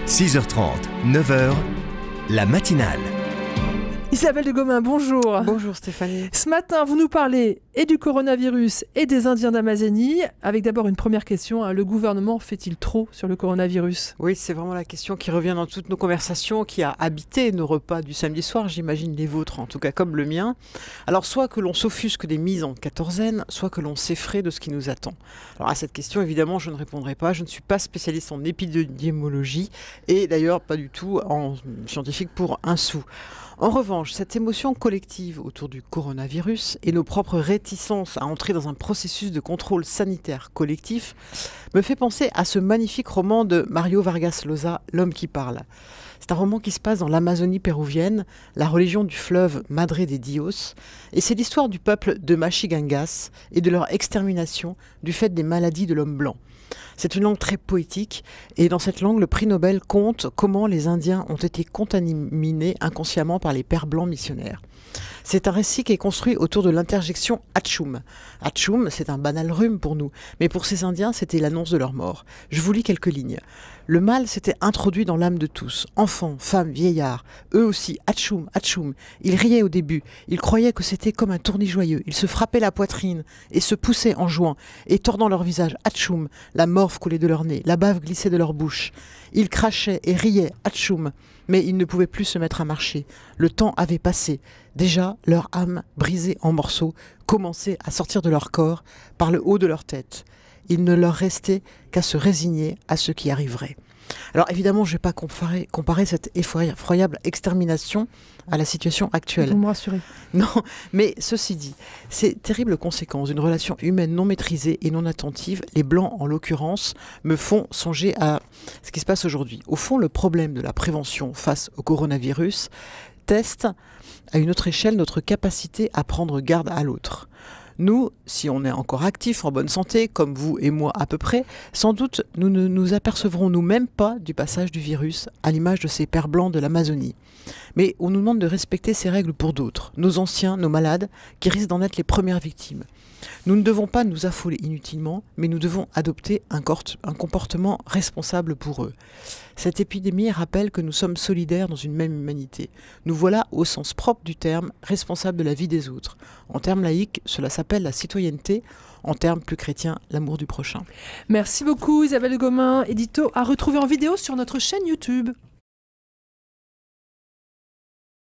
6h30, 9h, la matinale. Isabelle de Gomin, bonjour. Bonjour Stéphanie. Ce matin, vous nous parlez et du coronavirus et des Indiens d'Amazonie. Avec d'abord une première question, le gouvernement fait-il trop sur le coronavirus? Oui, c'est vraiment la question qui revient dans toutes nos conversations, qui a habité nos repas du samedi soir, j'imagine les vôtres, en tout cas comme le mien. Alors soit que l'on s'offusque des mises en quatorzaine, soit que l'on s'effraie de ce qui nous attend. Alors à cette question, évidemment, je ne répondrai pas. Je ne suis pas spécialiste en épidémiologie et d'ailleurs pas du tout en scientifique pour un sou. En revanche, cette émotion collective autour du coronavirus et nos propres réticences à entrer dans un processus de contrôle sanitaire collectif me fait penser à ce magnifique roman de Mario Vargas Llosa, L'homme qui parle. C'est un roman qui se passe dans l'Amazonie péruvienne, la religion du fleuve Madre de Dios, et c'est l'histoire du peuple de Machigangas et de leur extermination du fait des maladies de l'homme blanc. C'est une langue très poétique et dans cette langue, le prix Nobel compte comment les Indiens ont été contaminés inconsciemment par les pères blancs missionnaires. C'est un récit qui est construit autour de l'interjection Atchoum. Atchoum, c'est un banal rhume pour nous, mais pour ces Indiens, c'était l'annonce de leur mort. Je vous lis quelques lignes. Le mal s'était introduit dans l'âme de tous, enfants, femmes, vieillards. Eux aussi, Atchoum, Atchoum. Ils riaient au début, ils croyaient que c'était comme un tournis joyeux. Ils se frappaient la poitrine et se poussaient en jouant et tordant leur visage. Atchoum, la morve coulait de leur nez, la bave glissait de leur bouche. Ils crachaient et riaient, Atchoum, mais ils ne pouvaient plus se mettre à marcher. Le temps avait passé. Déjà, leur âme, brisée en morceaux, commençait à sortir de leur corps par le haut de leur tête. Il ne leur restait qu'à se résigner à ce qui arriverait. Alors évidemment, je ne vais pas comparer cette effroyable extermination à la situation actuelle. Vous me rassurez. Non, mais ceci dit, ces terribles conséquences d'une relation humaine non maîtrisée et non attentive, les Blancs en l'occurrence, me font songer à ce qui se passe aujourd'hui. Au fond, le problème de la prévention face au coronavirus teste à une autre échelle notre capacité à prendre garde à l'autre. Nous, si on est encore actifs, en bonne santé, comme vous et moi à peu près, sans doute nous ne nous apercevrons nous-mêmes pas du passage du virus, à l'image de ces pères blancs de l'Amazonie. Mais on nous demande de respecter ces règles pour d'autres, nos anciens, nos malades, qui risquent d'en être les premières victimes. Nous ne devons pas nous affoler inutilement, mais nous devons adopter un comportement responsable pour eux. Cette épidémie rappelle que nous sommes solidaires dans une même humanité. Nous voilà, au sens propre du terme, responsables de la vie des autres. En termes laïques, cela s'appelle la citoyenneté. En termes plus chrétiens, l'amour du prochain. Merci beaucoup Isabelle de Gomin, édito à retrouver en vidéo sur notre chaîne YouTube.